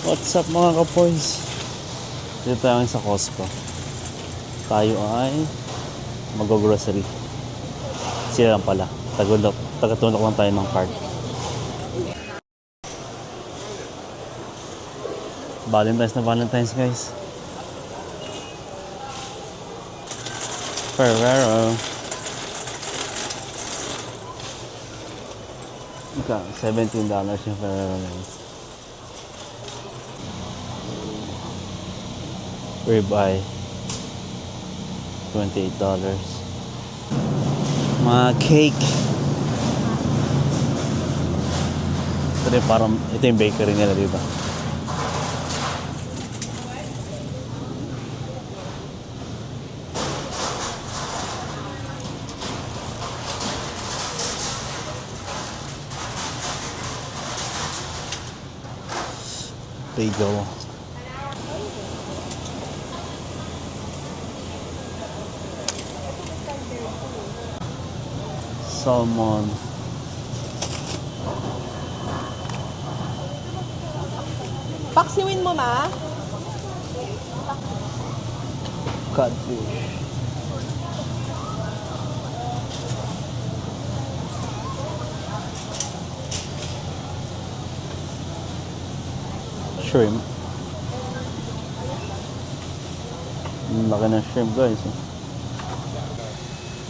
What's up mga kapoys? Dito tayo sa Costco. Tayo ay mag-grocery. Sila lang pala. Tagatulak lang tayo ng card. Valentine's guys. Ferrero. Ika, $17 yung Ferrero guys. Ribeye, $28. Mga cake. Ito yung bakery nila dito. Bagel. Salmon. Paksiwin mo, ma. Codfish. Shrimp. Ang laki ng shrimp guys.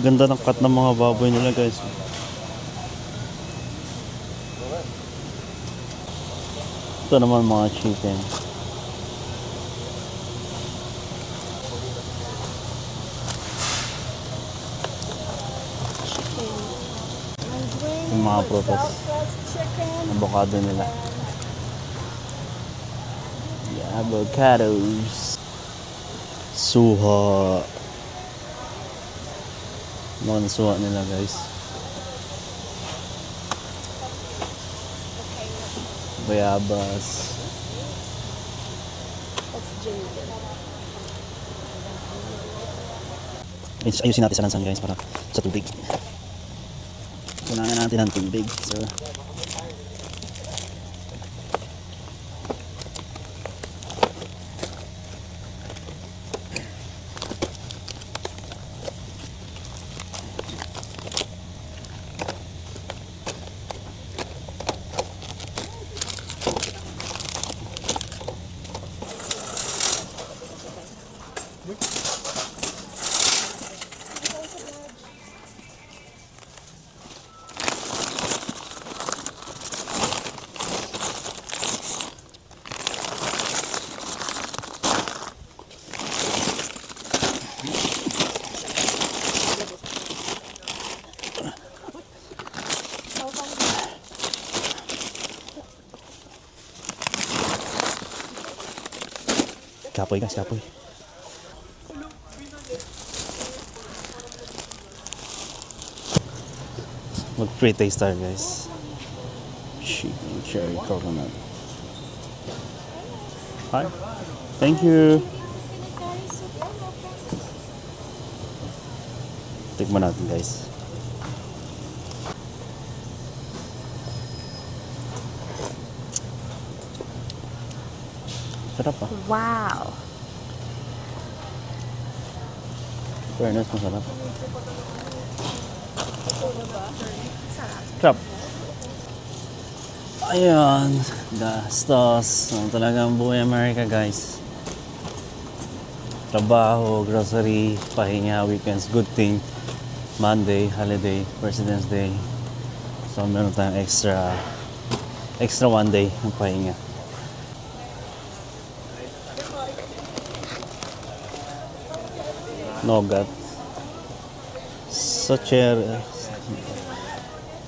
Ganda ng cut ng mga baboy nila guys. Ito naman mga chicken. Yung mga prutas. Avocado nila. Yeah, avocados. Suha. Mga nasuha nila guys. Bayabas. Ayusin natin sa lansan guys para sa tubig. Kailangan natin ng tubig. So, kapoy guys, kapoy. Mag pre-taste tayo guys. Chicken cherry coconut. Hi. Thank you. Tikman natin guys. Sarap ah. Wow. Fairness, masarap. Sarap. Ayan. Gastos. Ano talaga ang buhay America guys. Trabaho, grocery, pahinga, weekends. Good thing. Monday, holiday, President's Day. So meron tayong extra one day ng pahinga. Nogat. Sa chair.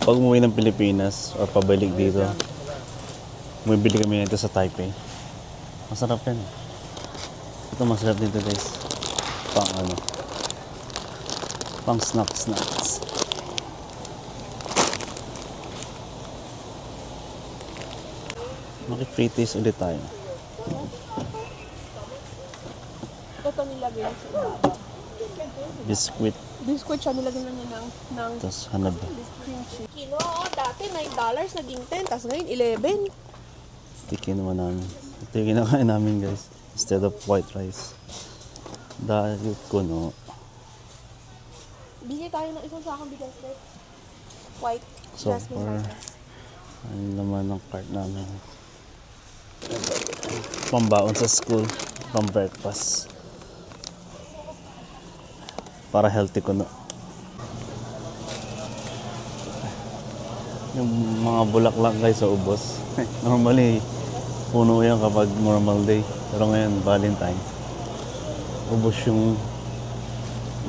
Pag umuwi ng Pilipinas or pabalik dito, bumibili kami nito sa Taipei. Masarap yan. Ito masarap dito guys. Pang snacks. Maki-free-taste ulit tayo. Ito nilagay sa ibabaw. Biscuit. Biscuit siya, nilagyan na niya ng Tapos hanab. Kino, dati $9, naging 10, tapos ngayon 11. Tikin naman namin. Ito yung kinakain namin guys. Instead of white rice. Dahil kuno. Bili tayo ng isang sakong bigas, Beth. White. So Jasmine far, bigas. ano naman ang cart namin. Pambaon sa school. Pang breakfast. Para healthy kuno. Yung mga bulaklak guys sa ubos. Normally, puno yan kapag normal day. Pero ngayon, Valentine. Ubos yung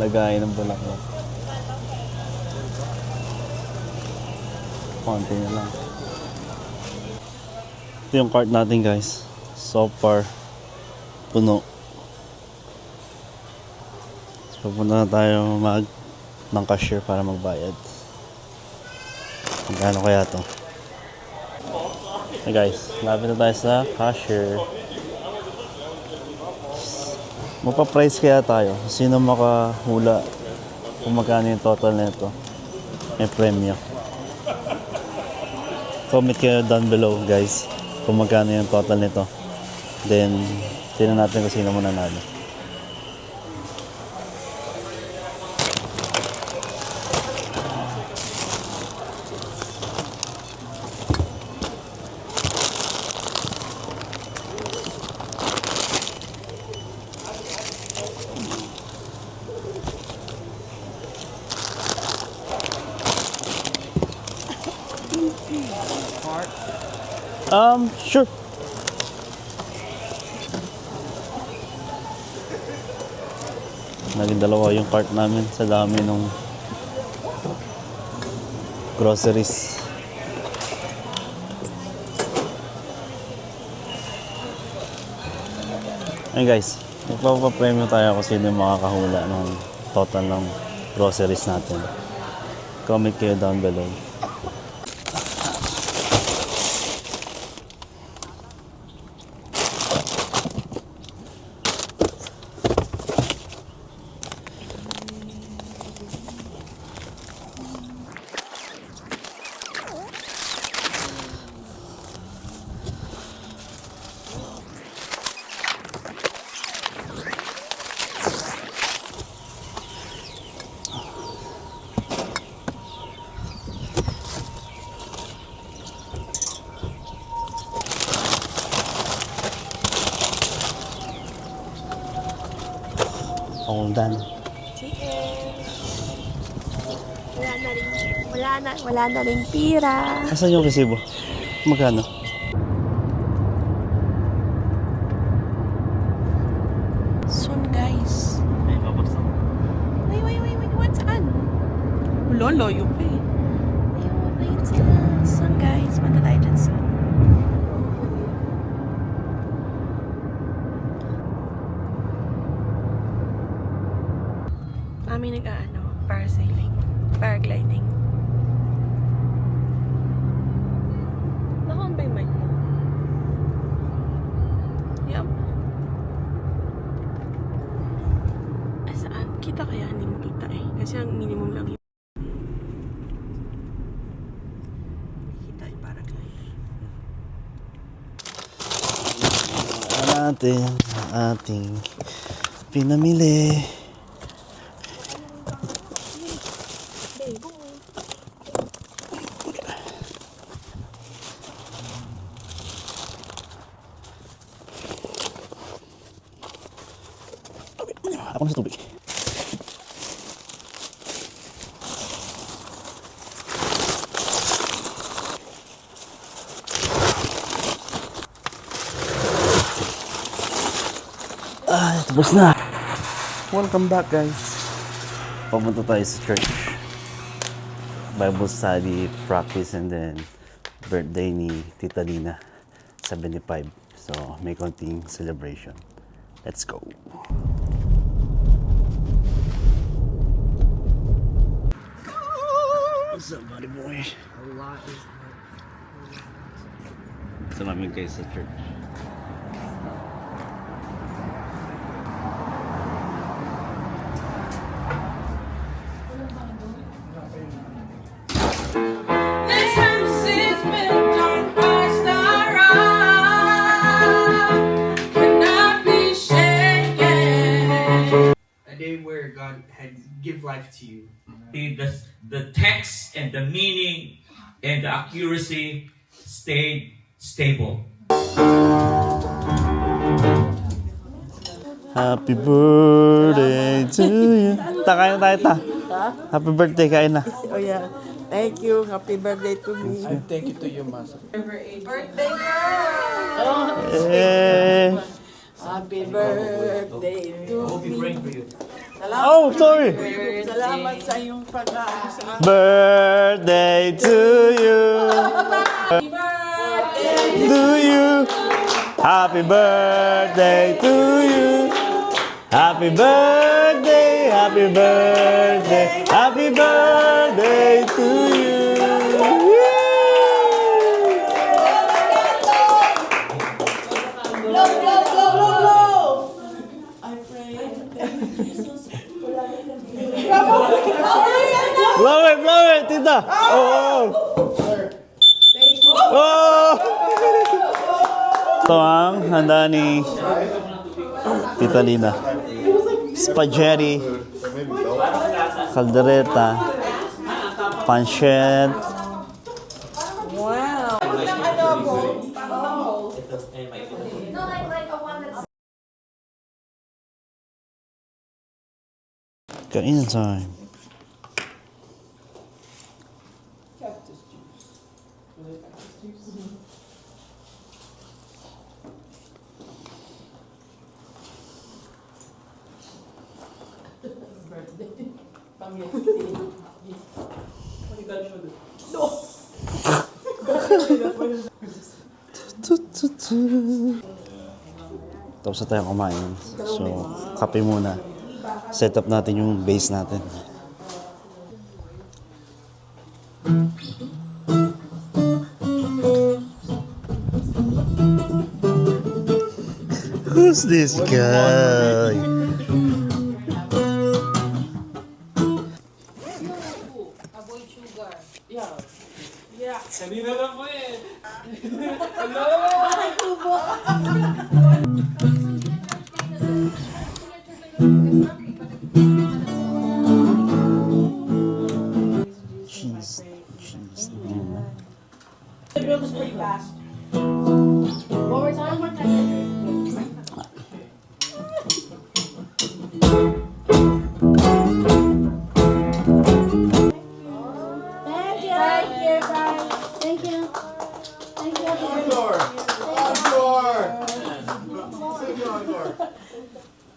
lagay ng bulaklak. Konti na lang. Ito yung cart natin guys. So far, puno. So, pupunta na tayo ng cashier para magbayad. Magkano kaya to? Hey guys, lapit na tayo sa cashier. Magpa-price kaya tayo. Sino makahula kung magkano yung total nito? May premyo. Comment kayo down below guys kung magkano yung total nito. Then, tingnan natin kung sino muna nanalo. Sure. Naging dalawa yung cart namin sa dami ng groceries. Ayun guys, magpapapremyo tayo kung sino yung makakahula ng total ng groceries natin. Comment kayo down below. All done. Chicken. Wala na rin pira. Asan yung resibo? Magkano? Soon, guys. Ay, babaksak. Wait. What? Saan? Layo pa eh. Ayun sila. Soon, guys. Punta tayo dyan soon. Mami parasailing. Paragliding. Naka-on ba yung mic mo? Yup. Saan? Kita kaya? Hindi mo kita eh. Kasi ang minimum lang yun. Kita yung paragliding. Natin ang ating pinamili. Ako na sa tubig. Tapos na. Welcome back guys. Pumunta tayo sa church. Bible study, practice, and then birthday ni Tita Lina, 75. So may konting celebration. Let's go. What's up, buddy boy? Ito namin kayo sa church. This house is built on Christ our rock. give life to you. The text and the meaning and the accuracy stayed stable. Happy birthday to you. Kain na tayo ta. Happy birthday, kain na. Oh yeah. Thank you. Happy birthday to me. Thank you to you, Master. Birthday girl! Eh. Happy birthday to me. For you. Oh, sorry. Salamat sa iyong pag-aano sa akin. Birthday to you. To you. Happy birthday to you. Happy birthday, happy birthday, happy birthday to you. Blow it, tita. Oh. Oh. Ito ang handa ni Tita Lina. Spaghetti, caldereta, pancit. Wow. Kain time. Tapos na tayo kumain. So, kape muna. Set up natin yung base natin. Who's this guy? Cheese. Cheese. Thank you.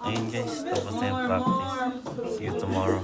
Ayun guys, tapos na yung practice. See you tomorrow.